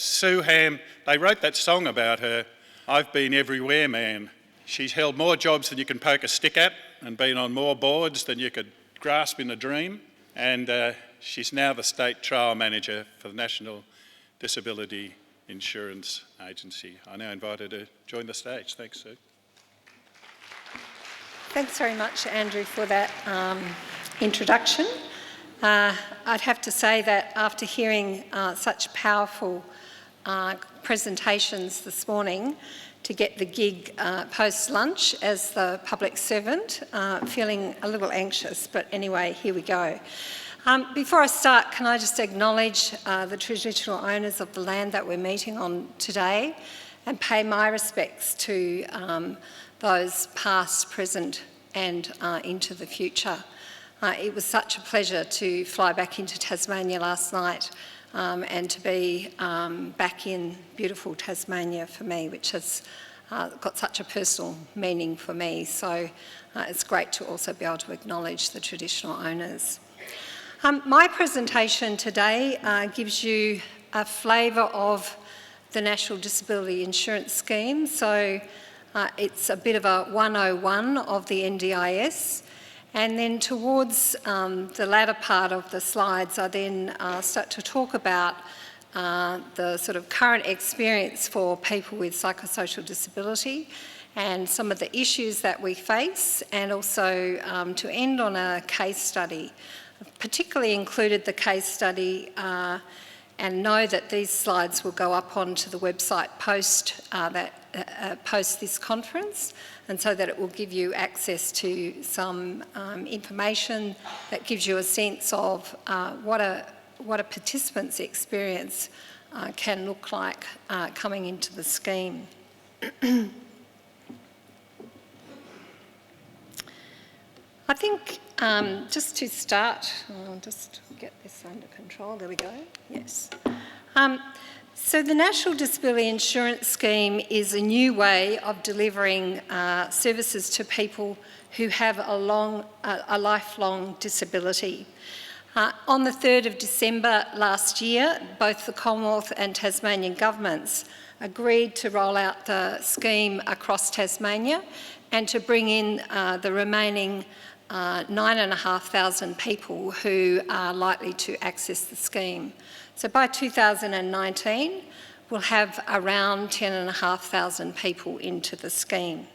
Sue Ham, they wrote that song about her, I've Been Everywhere Man. She's held more jobs than you can poke a stick at and been on more boards than you could grasp in a dream. And she's now the State Trial Manager for the National Disability Insurance Agency. I now invite her to join the stage. Thanks, Sue. Thanks very much, Andrew, for that introduction. I'd have to say that after hearing such powerful presentations this morning, to get the gig post-lunch as the public servant, feeling a little anxious, but anyway, here we go. Before I start, can I just acknowledge the traditional owners of the land that we're meeting on today and pay my respects to those past, present and into the future. It was such a pleasure to fly back into Tasmania last night and to be back in beautiful Tasmania for me, which has got such a personal meaning for me. So it's great to also be able to acknowledge the traditional owners. My presentation today gives you a flavour of the National Disability Insurance Scheme. So it's a bit of a 101 of the NDIS. And then towards the latter part of the slides, I then start to talk about the sort of current experience for people with psychosocial disability and some of the issues that we face, and also to end on a case study. I've particularly included the case study and know that these slides will go up onto the website post this conference, and so that it will give you access to some information that gives you a sense of what a participant's experience can look like coming into the scheme. I think just to start, I'll just get this under control. There we go. Yes. So the National Disability Insurance Scheme is a new way of delivering services to people who have a lifelong disability. On the 3rd of December last year, both the Commonwealth and Tasmanian governments agreed to roll out the scheme across Tasmania and to bring in the remaining 9,500 people who are likely to access the scheme. So by 2019, we'll have around 10,500 people into the scheme.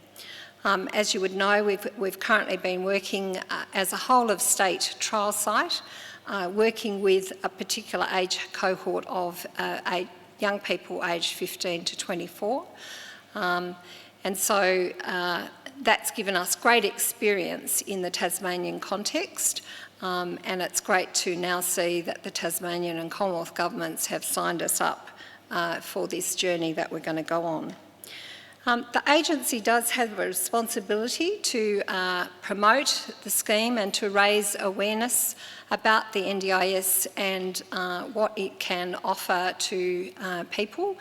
As you would know, we've currently been working as a whole of state trial site, working with a particular age cohort of young people aged 15 to 24. And so that's given us great experience in the Tasmanian context, and it's great to now see that the Tasmanian and Commonwealth governments have signed us up for this journey that we're going to go on. The agency does have a responsibility to promote the scheme and to raise awareness about the NDIS and what it can offer to people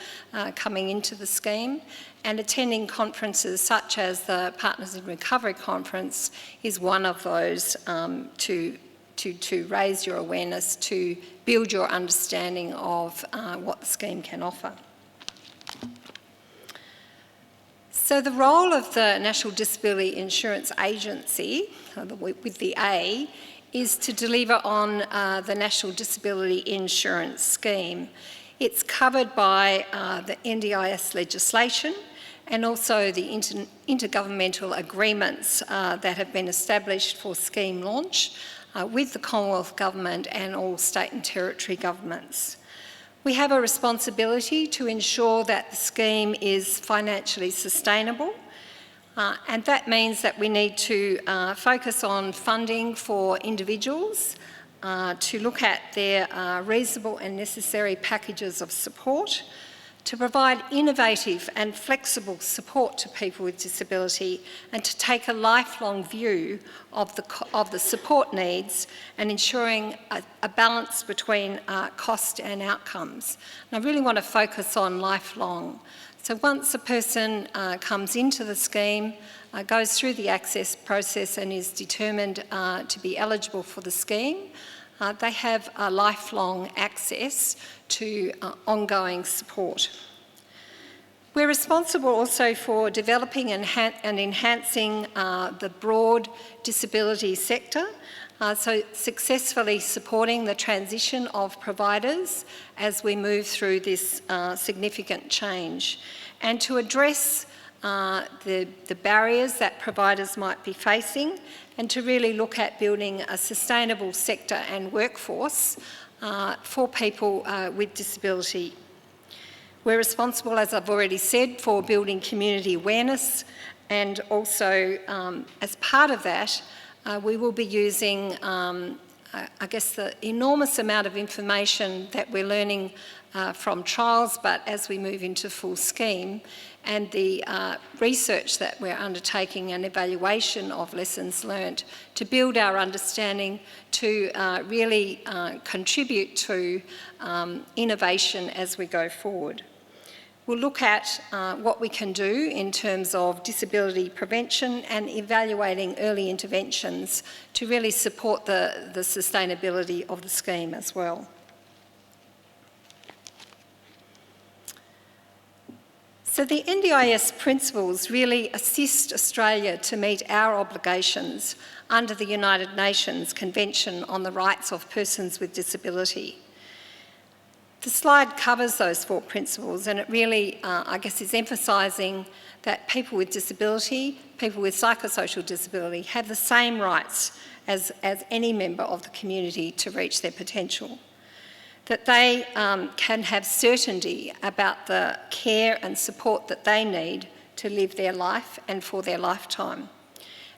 coming into the scheme. And attending conferences such as the Partners in Recovery Conference is one of those to raise your awareness, to build your understanding of what the scheme can offer. So the role of the National Disability Insurance Agency, with the A, is to deliver on the National Disability Insurance Scheme. It's covered by the NDIS legislation and also the intergovernmental agreements that have been established for scheme launch with the Commonwealth Government and all state and territory governments. We have a responsibility to ensure that the scheme is financially sustainable, and that means that we need to focus on funding for individuals, to look at their reasonable and necessary packages of support, to provide innovative and flexible support to people with disability, and to take a lifelong view of the support needs and ensuring a balance between cost and outcomes. And I really want to focus on lifelong. So once a person comes into the scheme, goes through the access process and is determined to be eligible for the scheme, they have a lifelong access to ongoing support. We're responsible also for developing and enhancing the broad disability sector, so successfully supporting the transition of providers as we move through this significant change, and to address the barriers that providers might be facing, and to really look at building a sustainable sector and workforce for people with disability. We're responsible, as I've already said, for building community awareness, and also as part of that, we will be using, I guess, the enormous amount of information that we're learning from trials, but as we move into full scheme, and the research that we're undertaking and evaluation of lessons learnt to build our understanding to really contribute to innovation as we go forward. We'll look at what we can do in terms of disability prevention and evaluating early interventions to really support the sustainability of the scheme as well. So the NDIS principles really assist Australia to meet our obligations under the United Nations Convention on the Rights of Persons with Disability. The slide covers those 4 principles, and it really, I guess, is emphasising that people with disability, people with psychosocial disability, have the same rights as any member of the community to reach their potential. That they can have certainty about the care and support that they need to live their life and for their lifetime,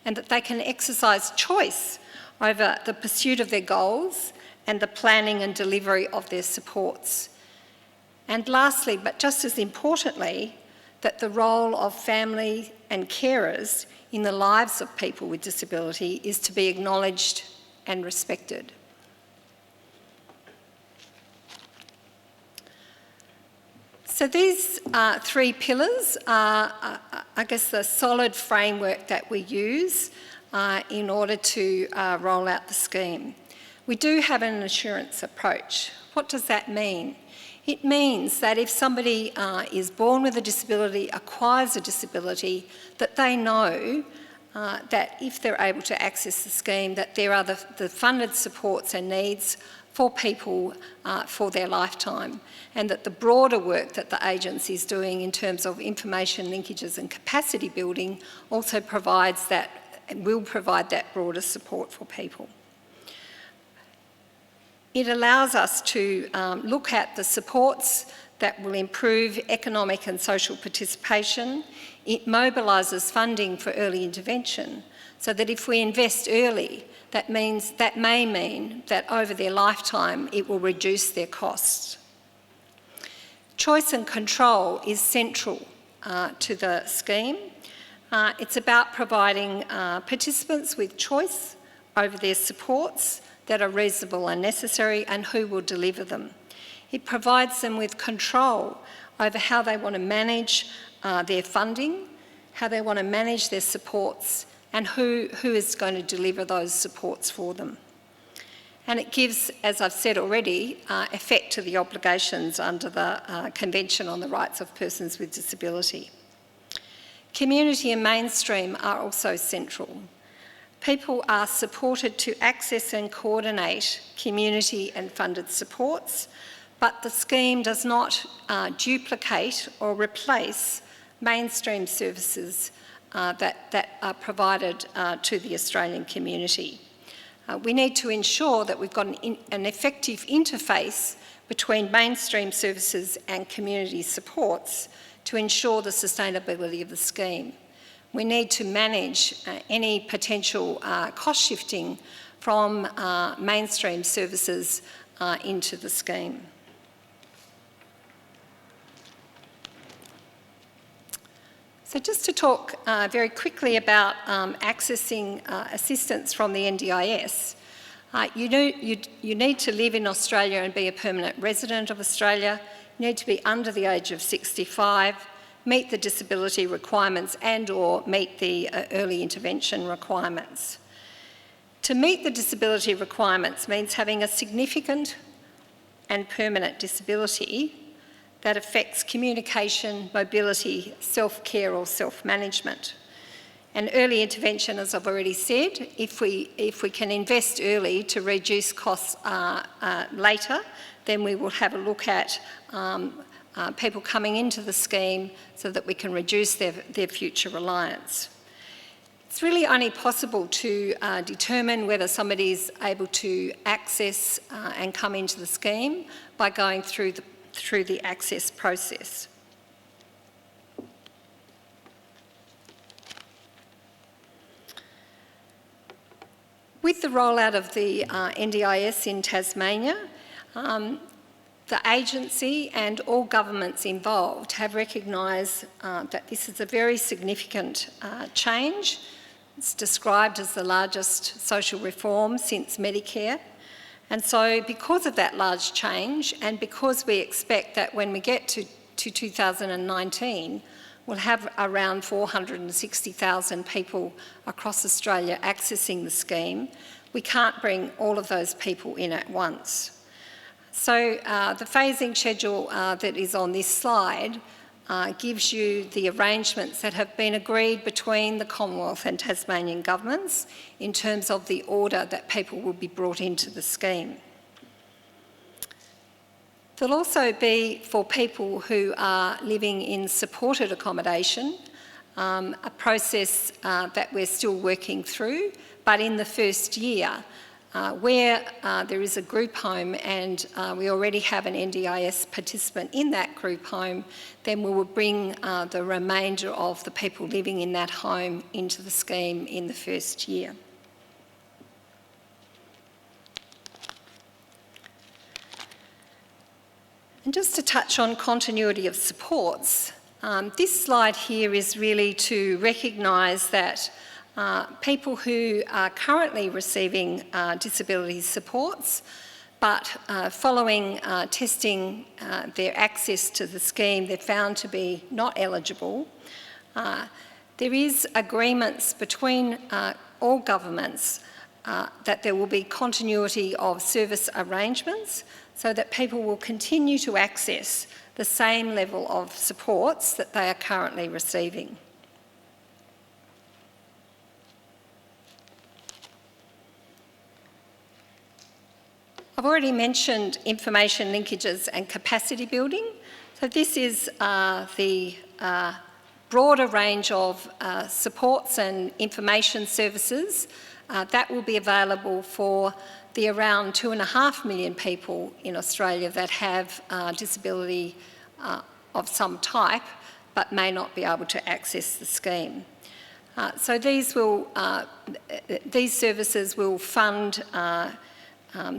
and that they can exercise choice over the pursuit of their goals and the planning and delivery of their supports. And lastly, but just as importantly, that the role of family and carers in the lives of people with disability is to be acknowledged and respected. So these 3 pillars are, I guess, the solid framework that we use in order to roll out the scheme. We do have an assurance approach. What does that mean? It means that if somebody is born with a disability, acquires a disability, that they know that if they're able to access the scheme, that there are the funded supports and needs for people for their lifetime, and that the broader work that the agency is doing in terms of information linkages and capacity building also provides that, and will provide that broader support for people. It allows us to look at the supports that will improve economic and social participation. It mobilises funding for early intervention, so that if we invest early, that may mean that over their lifetime it will reduce their costs. Choice and control is central to the scheme. It's about providing participants with choice over their supports that are reasonable and necessary, and who will deliver them. It provides them with control over how they want to manage their funding, how they want to manage their supports, and who is going to deliver those supports for them. And it gives, as I've said already, effect to the obligations under the Convention on the Rights of Persons with Disability. Community and mainstream are also central. People are supported to access and coordinate community and funded supports, but the scheme does not duplicate or replace mainstream services that are provided to the Australian community. We need to ensure that we've got an effective interface between mainstream services and community supports to ensure the sustainability of the scheme. We need to manage any potential cost shifting from mainstream services into the scheme. So just to talk very quickly about accessing assistance from the NDIS, you need to live in Australia and be a permanent resident of Australia. You need to be under the age of 65, meet the disability requirements and/or meet the early intervention requirements. To meet the disability requirements means having a significant and permanent disability that affects communication, mobility, self-care or self-management. And early intervention, as I've already said, if we can invest early to reduce costs later, then we will have a look at people coming into the scheme so that we can reduce their future reliance. It's really only possible to determine whether somebody is able to access and come into the scheme by going through the access process. With the rollout of the NDIS in Tasmania, the agency and all governments involved have recognised that this is a very significant change. It's described as the largest social reform since Medicare. And so because of that large change, and because we expect that when we get to 2019, we'll have around 460,000 people across Australia accessing the scheme, we can't bring all of those people in at once. So the phasing schedule that is on this slide gives you the arrangements that have been agreed between the Commonwealth and Tasmanian governments in terms of the order that people will be brought into the scheme. There'll also be, for people who are living in supported accommodation, a process that we're still working through, but in the first year, where there is a group home and we already have an NDIS participant in that group home, then we will bring the remainder of the people living in that home into the scheme in the first year. And just to touch on continuity of supports, this slide here is really to recognise that people who are currently receiving disability supports, but following testing their access to the scheme, they're found to be not eligible. There is agreements between all governments that there will be continuity of service arrangements so that people will continue to access the same level of supports that they are currently receiving. I've already mentioned information linkages and capacity building. So this is the broader range of supports and information services that will be available for the around 2.5 million people in Australia that have disability of some type but may not be able to access the scheme. So these services will fund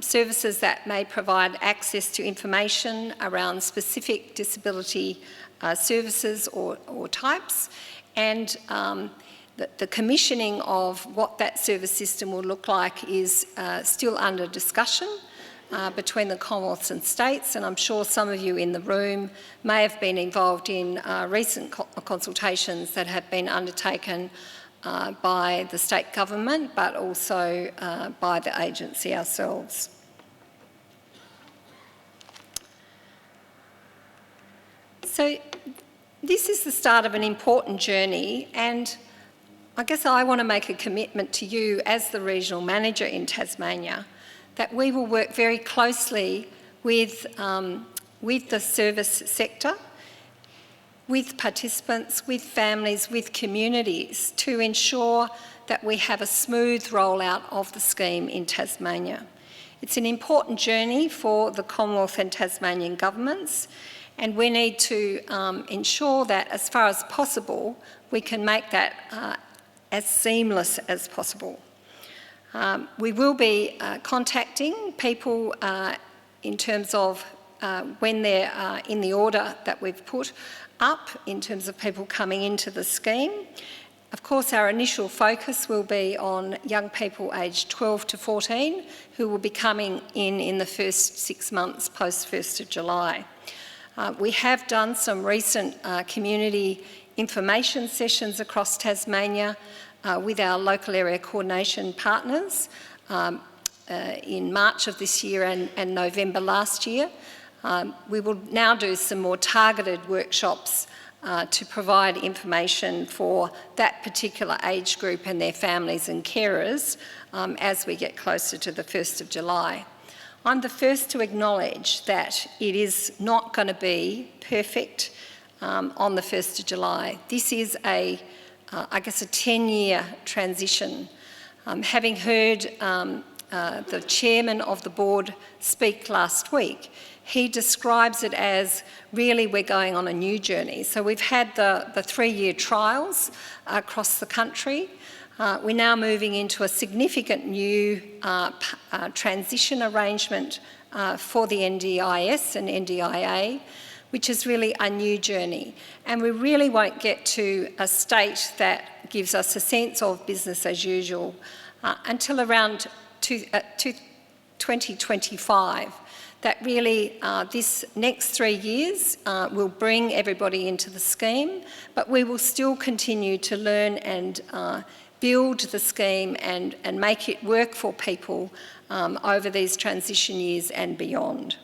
services that may provide access to information around specific disability services or types, and the commissioning of what that service system will look like is still under discussion between the Commonwealth and states, and I'm sure some of you in the room may have been involved in recent consultations that have been undertaken by the state government, but also by the agency ourselves. So this is the start of an important journey, and I guess I want to make a commitment to you as the regional manager in Tasmania that we will work very closely with the service sector, with participants, with families, with communities to ensure that we have a smooth rollout of the scheme in Tasmania. It's an important journey for the Commonwealth and Tasmanian governments, and we need to ensure that as far as possible we can make that as seamless as possible. We will be contacting people in terms of when they're in the order that we've put up in terms of people coming into the scheme. Of course, our initial focus will be on young people aged 12 to 14 who will be coming in the first 6 months post 1st of July. We have done some recent community information sessions across Tasmania with our local area coordination partners in March of this year and November last year. We will now do some more targeted workshops to provide information for that particular age group and their families and carers as we get closer to the 1st of July. I'm the first to acknowledge that it is not going to be perfect on the 1st of July. This is I guess a 10-year transition. Having heard the chairman of the board speak last week, he describes it as really we're going on a new journey. So we've had the 3-year trials across the country. We're now moving into a significant new transition arrangement for the NDIS and NDIA, which is really a new journey. And we really won't get to a state that gives us a sense of business as usual until around 2025. That really, this next 3 years will bring everybody into the scheme, but we will still continue to learn and build the scheme and make it work for people over these transition years and beyond.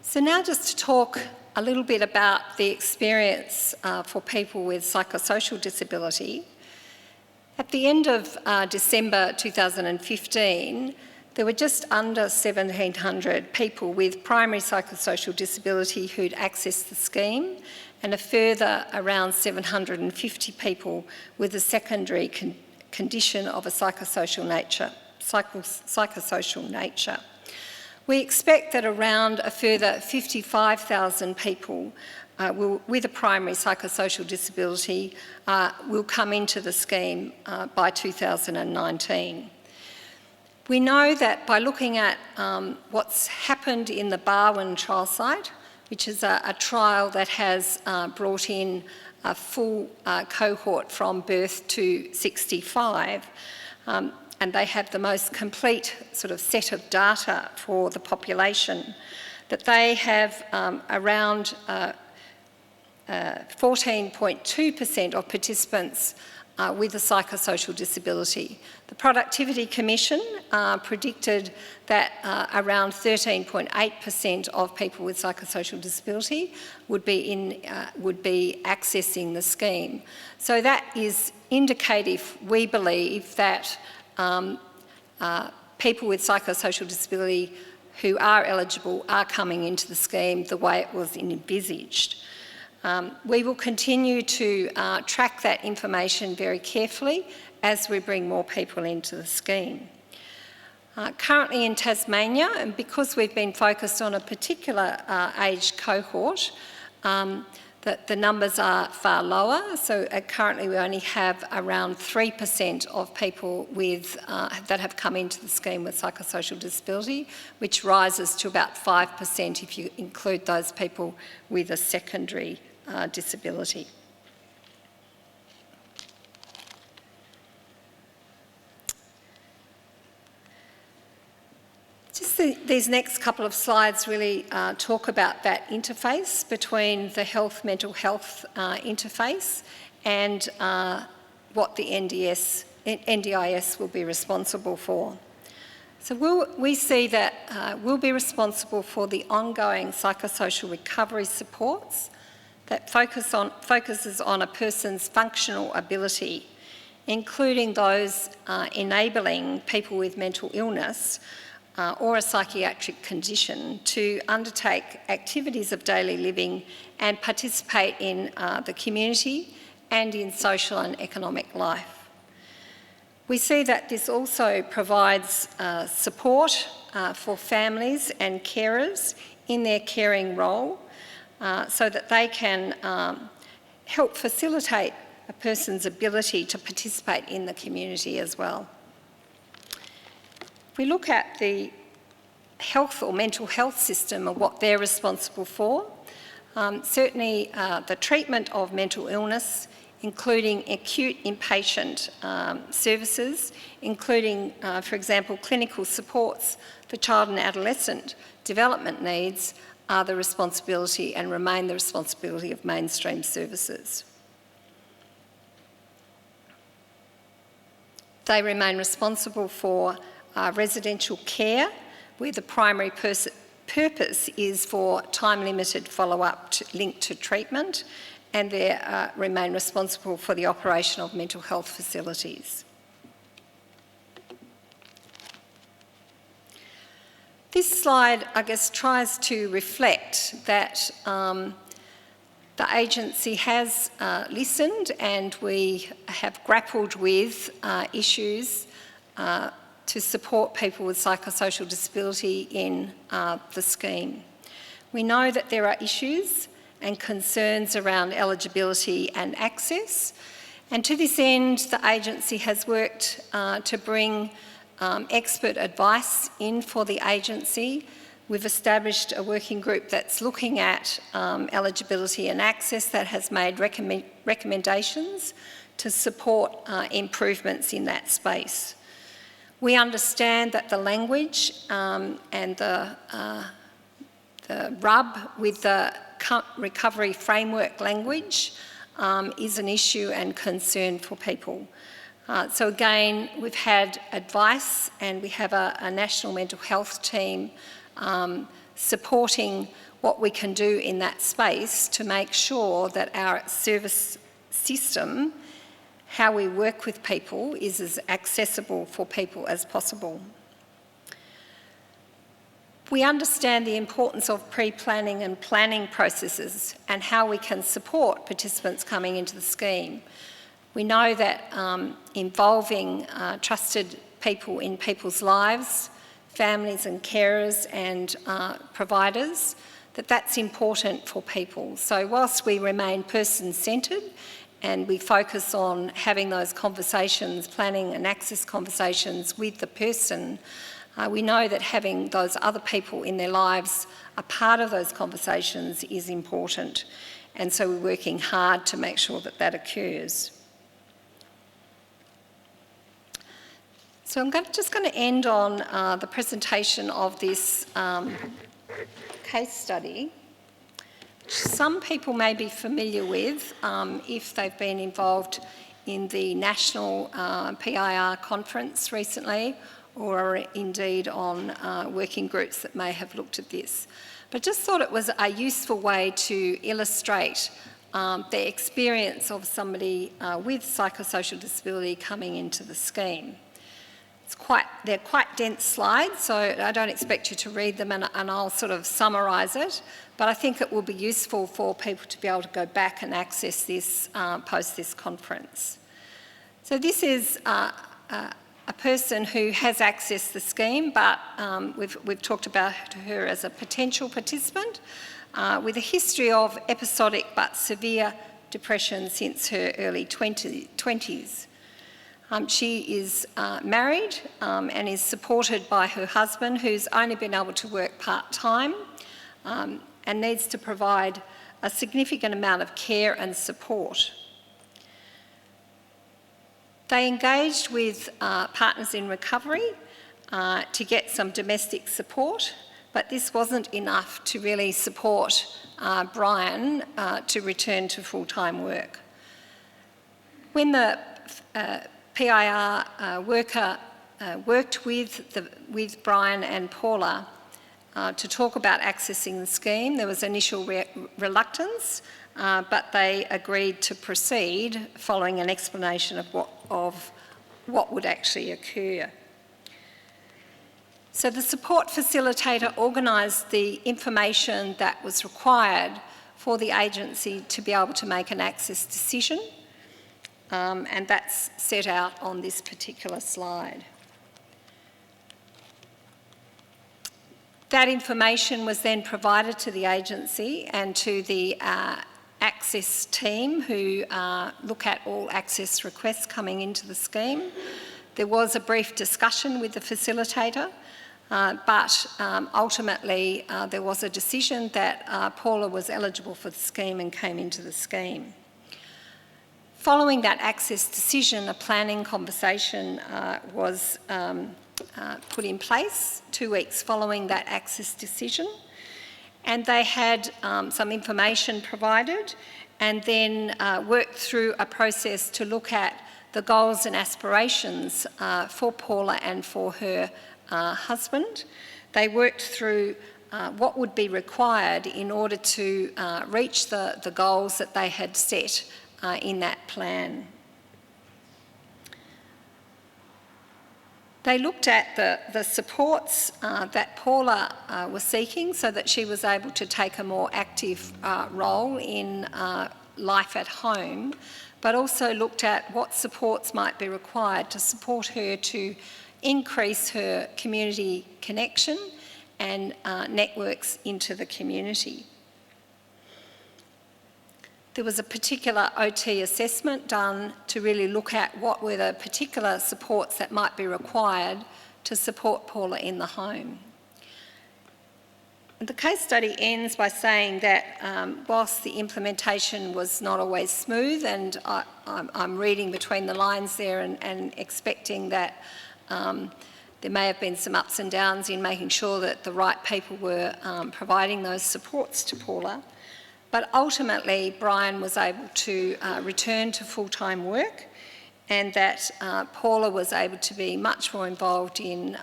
So now just to talk a little bit about the experience for people with psychosocial disability. At the end of December 2015, there were just under 1,700 people with primary psychosocial disability who'd accessed the scheme, and a further around 750 people with a secondary condition of a psychosocial nature. We expect that around a further 55,000 people with a primary psychosocial disability will come into the scheme by 2019. We know that by looking at what's happened in the Barwon trial site, which is a trial that has brought in a full cohort from birth to 65, and they have the most complete sort of set of data for the population, that they have around 14.2% of participants with a psychosocial disability. The Productivity Commission predicted that around 13.8% of people with psychosocial disability would be accessing the scheme. So that is indicative, we believe, that people with psychosocial disability who are eligible are coming into the scheme the way it was envisaged. We will continue to track that information very carefully as we bring more people into the scheme. Currently in Tasmania, and because we've been focused on a particular age cohort, that the numbers are far lower. So currently we only have around 3% of people with, that have come into the scheme with psychosocial disability, which rises to about 5% if you include those people with a secondary disability. Just these next couple of slides really talk about that interface between the mental health interface and what the NDIS will be responsible for. So we see that we'll be responsible for the ongoing psychosocial recovery supports that focuses on a person's functional ability, including those enabling people with mental illness or a psychiatric condition to undertake activities of daily living and participate in the community and in social and economic life. We see that this also provides support for families and carers in their caring role so that they can help facilitate a person's ability to participate in the community as well. If we look at the health or mental health system and what they're responsible for, certainly the treatment of mental illness, including acute inpatient services, including, for example, clinical supports for child and adolescent development needs, are the responsibility and remain the responsibility of mainstream services. They remain responsible for residential care, where the primary purpose is for time-limited follow-up linked to treatment, and they remain responsible for the operation of mental health facilities. This slide, I guess, tries to reflect that the agency has listened, and we have grappled with issues to support people with psychosocial disability in the scheme. We know that there are issues and concerns around eligibility and access, and to this end the agency has worked to bring expert advice in for the agency. We've established a working group that's looking at eligibility and access, that has made recommendations to support improvements in that space. We understand that the language and the rub with the recovery framework language is an issue and concern for people. So again, we've had advice, and we have a national mental health team supporting what we can do in that space to make sure that our service system, how we work with people, is as accessible for people as possible. We understand the importance of pre-planning and planning processes and how we can support participants coming into the scheme. We know that involving trusted people in people's lives, families and carers and providers, that's important for people. So whilst we remain person-centred and we focus on having those conversations, planning and access conversations with the person, we know that having those other people in their lives a part of those conversations is important. And so we're working hard to make sure that that occurs. So I'm just going to end on the presentation of this case study, which some people may be familiar with if they've been involved in the national PIR conference recently, or indeed on working groups that may have looked at this. But just thought it was a useful way to illustrate the experience of somebody with psychosocial disability coming into the scheme. They're quite dense slides, so I don't expect you to read them, and I'll sort of summarise it, but I think it will be useful for people to be able to go back and access this post this conference. So this is a person who has accessed the scheme, but we've talked about her as a potential participant with a history of episodic but severe depression since her early 20s. She is married and is supported by her husband, who's only been able to work part-time and needs to provide a significant amount of care and support. They engaged with Partners in Recovery to get some domestic support, but this wasn't enough to really support Brian to return to full-time work. When the PIR worker worked with Brian and Paula to talk about accessing the scheme, there was initial reluctance, but they agreed to proceed following an explanation of what would actually occur. So the support facilitator organised the information that was required for the agency to be able to make an access decision, and that's set out on this particular slide. That information was then provided to the agency and to the access team who look at all access requests coming into the scheme. There was a brief discussion with the facilitator, but ultimately there was a decision that Paula was eligible for the scheme and came into the scheme. Following that access decision, a planning conversation was put in place 2 weeks following that access decision, and they had some information provided and then worked through a process to look at the goals and aspirations for Paula and for her husband. They worked through what would be required in order to reach the goals that they had set in that plan. They looked at the supports that Paula was seeking so that she was able to take a more active role in life at home, but also looked at what supports might be required to support her to increase her community connection and networks into the community. There was a particular OT assessment done to really look at what were the particular supports that might be required to support Paula in the home. The case study ends by saying that whilst the implementation was not always smooth, and I'm reading between the lines there and expecting that there may have been some ups and downs in making sure that the right people were providing those supports to Paula. But ultimately, Brian was able to return to full-time work, and that Paula was able to be much more involved in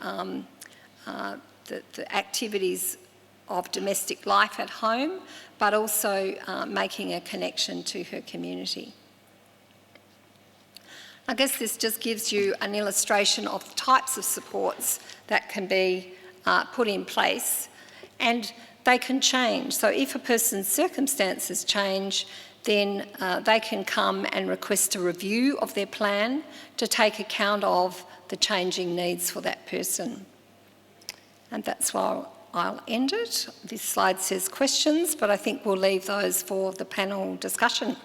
the activities of domestic life at home, but also making a connection to her community. I guess this just gives you an illustration of the types of supports that can be put in place, and they can change. So if a person's circumstances change, then they can come and request a review of their plan to take account of the changing needs for that person. And that's why I'll end it. This slide says questions, but I think we'll leave those for the panel discussion.